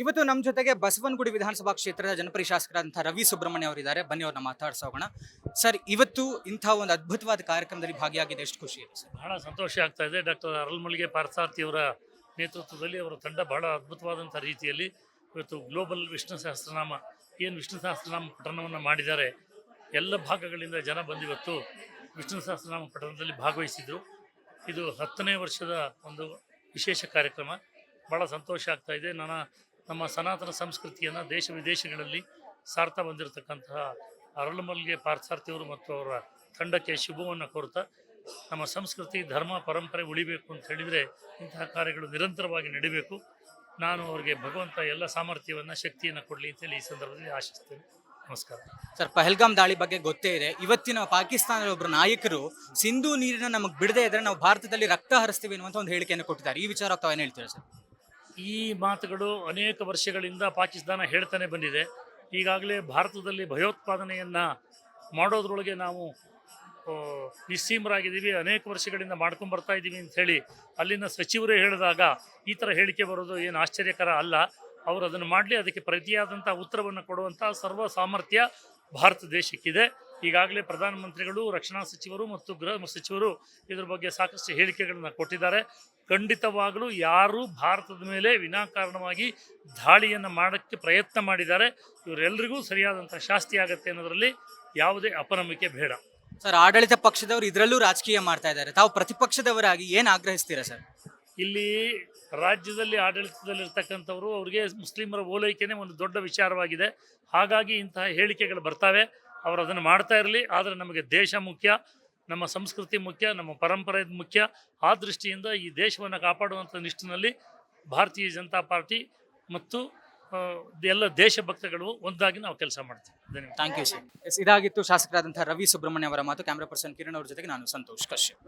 ಇವತ್ತು ನಮ್ಮ ಜೊತೆಗೆ ಬಸವನಗುಡಿ ವಿಧಾನಸಭಾ ಕ್ಷೇತ್ರದ ಜನಪ್ರಿಯ ಶಾಸಕರಾದಂತಹ ರವಿ ಸುಬ್ರಹ್ಮಣ್ಯ ಅವರಿದ್ದಾರೆ. ಬನ್ನಿ ಅವ್ರನ್ನ ಮಾತಾಡ್ಸೋಣ. ಸರ್, ಇವತ್ತು ಇಂಥ ಒಂದು ಅದ್ಭುತವಾದ ಕಾರ್ಯಕ್ರಮದಲ್ಲಿ ಭಾಗಿಯಾಗಿದೆ, ಎಷ್ಟು ಖುಷಿ ಇದೆ ಸರ್? ಬಹಳ ಸಂತೋಷ ಆಗ್ತಾ ಇದೆ. ಡಾಕ್ಟರ್ ಅರಳಮಳ್ಗೆ ಪಾರ್ಥಸಾರಥಿ ಅವರ ನೇತೃತ್ವದಲ್ಲಿ ಅವರ ತಂಡ ಬಹಳ ಅದ್ಭುತವಾದಂಥ ರೀತಿಯಲ್ಲಿ ಇವತ್ತು ಗ್ಲೋಬಲ್ ವಿಷ್ಣು ಸಹಸ್ರನಾಮ ಏನು ವಿಷ್ಣು ಸಹಸ್ರನಾಮ ಪಠಣವನ್ನು ಮಾಡಿದ್ದಾರೆ. ಎಲ್ಲ ಭಾಗಗಳಿಂದ ಜನ ಬಂದಿವತ್ತು ವಿಷ್ಣು ಸಹಸ್ರನಾಮ ಪಠಣದಲ್ಲಿ ಭಾಗವಹಿಸಿದರು. ಇದು 10ನೇ ವರ್ಷದ ಒಂದು ವಿಶೇಷ ಕಾರ್ಯಕ್ರಮ. ಭಾಳ ಸಂತೋಷ ಆಗ್ತಾ ಇದೆ. ನಮ್ಮ ಸನಾತನ ಸಂಸ್ಕೃತಿಯನ್ನು ದೇಶ ವಿದೇಶಗಳಲ್ಲಿ ಸಾರ್ತಾ ಬಂದಿರತಕ್ಕಂತಹ ಅರಳಮಲ್ಗೆ ಪಾರ್ಥಸಾರಥಿಯವರು ಮತ್ತು ಅವರ ತಂಡಕ್ಕೆ ಶುಭವನ್ನು ಕೋರುತ್ತಾ, ನಮ್ಮ ಸಂಸ್ಕೃತಿ ಧರ್ಮ ಪರಂಪರೆ ಉಳಿಬೇಕು ಅಂತ ಹೇಳಿದರೆ ಇಂತಹ ಕಾರ್ಯಗಳು ನಿರಂತರವಾಗಿ ನಡೀಬೇಕು. ನಾನು ಅವರಿಗೆ ಭಗವಂತ ಎಲ್ಲ ಸಾಮರ್ಥ್ಯವನ್ನು ಶಕ್ತಿಯನ್ನು ಕೊಡಲಿ ಅಂತೇಳಿ ಈ ಸಂದರ್ಭದಲ್ಲಿ ಆಶಿಸ್ತೇನೆ. ನಮಸ್ಕಾರ ಸರ್. ಪಹಲ್ಗಾಮ್ ದಾಳಿ ಬಗ್ಗೆ ಗೊತ್ತೇ ಇದೆ. ಇವತ್ತಿನ ಪಾಕಿಸ್ತಾನದ ಒಬ್ಬರು ನಾಯಕರು ಸಿಂಧೂ ನೀರಿನ ನಮಗೆ ಬಿಡದೇ ಇದ್ರೆ ನಾವು ಭಾರತದಲ್ಲಿ ರಕ್ತ ಹರಿಸ್ತೀವಿ ಅನ್ನುವಂಥ ಒಂದು ಹೇಳಿಕೆಯನ್ನು ಕೊಟ್ಟಿದ್ದಾರೆ. ಈ ವಿಚಾರ ತಾವು ಏನು ಹೇಳ್ತೀರಾ ಸರ್? ಈ ಮಾತುಗಳು ಅನೇಕ ವರ್ಷಗಳಿಂದ ಪಾಕಿಸ್ತಾನ ಹೇಳ್ತಾನೆ ಬಂದಿದೆ. ಈಗಾಗಲೇ ಭಾರತದಲ್ಲಿ ಭಯೋತ್ಪಾದನೆಯನ್ನು ಮಾಡೋದ್ರೊಳಗೆ ನಾವು ನಿಸ್ಸೀಮರಾಗಿದ್ದೀವಿ, ಅನೇಕ ವರ್ಷಗಳಿಂದ ಮಾಡ್ಕೊಂಡು ಬರ್ತಾ ಇದ್ದೀವಿ ಅಂಥೇಳಿ ಅಲ್ಲಿನ ಸಚಿವರೇ ಹೇಳಿದಾಗ ಈ ಥರ ಹೇಳಿಕೆ ಬರೋದು ಏನು ಆಶ್ಚರ್ಯಕರ ಅಲ್ಲ. ಅವರು ಅದನ್ನು ಮಾಡಲಿ, ಅದಕ್ಕೆ ಪ್ರತಿಯಾದಂಥ ಉತ್ತರವನ್ನು ಕೊಡುವಂಥ ಸರ್ವ ಸಾಮರ್ಥ್ಯ ಭಾರತ ದೇಶಕ್ಕಿದೆ. ಈಗಾಗಲೇ ಪ್ರಧಾನಮಂತ್ರಿಗಳು, ರಕ್ಷಣಾ ಸಚಿವರು ಮತ್ತು ಗೃಹ ಸಚಿವರು ಇದ್ರ ಬಗ್ಗೆ ಸಾಕಷ್ಟು ಹೇಳಿಕೆಗಳನ್ನು ಕೊಟ್ಟಿದ್ದಾರೆ. ಖಂಡಿತವಾಗಲೂ ಯಾರು ಭಾರತದ ಮೇಲೆ ವಿನಾಕಾರಣವಾಗಿ ದಾಳಿಯನ್ನು ಮಾಡೋಕ್ಕೆ ಪ್ರಯತ್ನ ಮಾಡಿದ್ದಾರೆ, ಇವರೆಲ್ಲರಿಗೂ ಸರಿಯಾದಂಥ ಶಾಸ್ತಿ ಆಗುತ್ತೆ ಅನ್ನೋದರಲ್ಲಿ ಯಾವುದೇ ಅಪನಂಬಿಕೆ ಬೇಡ. ಸರ್, ಆಡಳಿತ ಪಕ್ಷದವರು ಇದರಲ್ಲೂ ರಾಜಕೀಯ ಮಾಡ್ತಾ ಇದ್ದಾರೆ. ತಾವು ಪ್ರತಿಪಕ್ಷದವರಾಗಿ ಏನು ಆಗ್ರಹಿಸ್ತೀರಾ ಸರ್? ಇಲ್ಲಿ ರಾಜ್ಯದಲ್ಲಿ ಆಡಳಿತದಲ್ಲಿರ್ತಕ್ಕಂಥವ್ರು, ಅವರಿಗೆ ಮುಸ್ಲಿಮರ ಓಲೈಕೆನೇ ಒಂದು ದೊಡ್ಡ ವಿಚಾರವಾಗಿದೆ. ಹಾಗಾಗಿ ಇಂತಹ ಹೇಳಿಕೆಗಳು ಬರ್ತಾವೆ. ಅವರು ಅದನ್ನು ಮಾಡ್ತಾ ಇರಲಿ. ಆದರೆ ನಮಗೆ ದೇಶ ಮುಖ್ಯ, ನಮ್ಮ ಸಂಸ್ಕೃತಿ ಮುಖ್ಯ, ನಮ್ಮ ಪರಂಪರೆ ಮುಖ್ಯ. ಆ ದೃಷ್ಟಿಯಿಂದ ಈ ದೇಶವನ್ನು ಕಾಪಾಡುವಂಥ ನಿಟ್ಟಿನಲ್ಲಿ ಭಾರತೀಯ ಜನತಾ ಪಾರ್ಟಿ ಮತ್ತು ಎಲ್ಲ ದೇಶಭಕ್ತಗಳು ಒಂದಾಗಿ ನಾವು ಕೆಲಸ ಮಾಡ್ತೀವಿ. ಧನ್ಯವಾದ. Thank you sir. ಇದಾಗಿತ್ತು ಶಾಸಕರಾದಂತಹ ರವಿ ಸುಬ್ರಹ್ಮಣ್ಯ ಅವರ ಮಾತು. ಕ್ಯಾಮ್ರಾ ಪರ್ಸನ್ ಕಿರಣ್ ಅವ್ರ ಜೊತೆಗೆ ನಾನು ಸಂತೋಷ್ ಕಶ್ಯಪ್.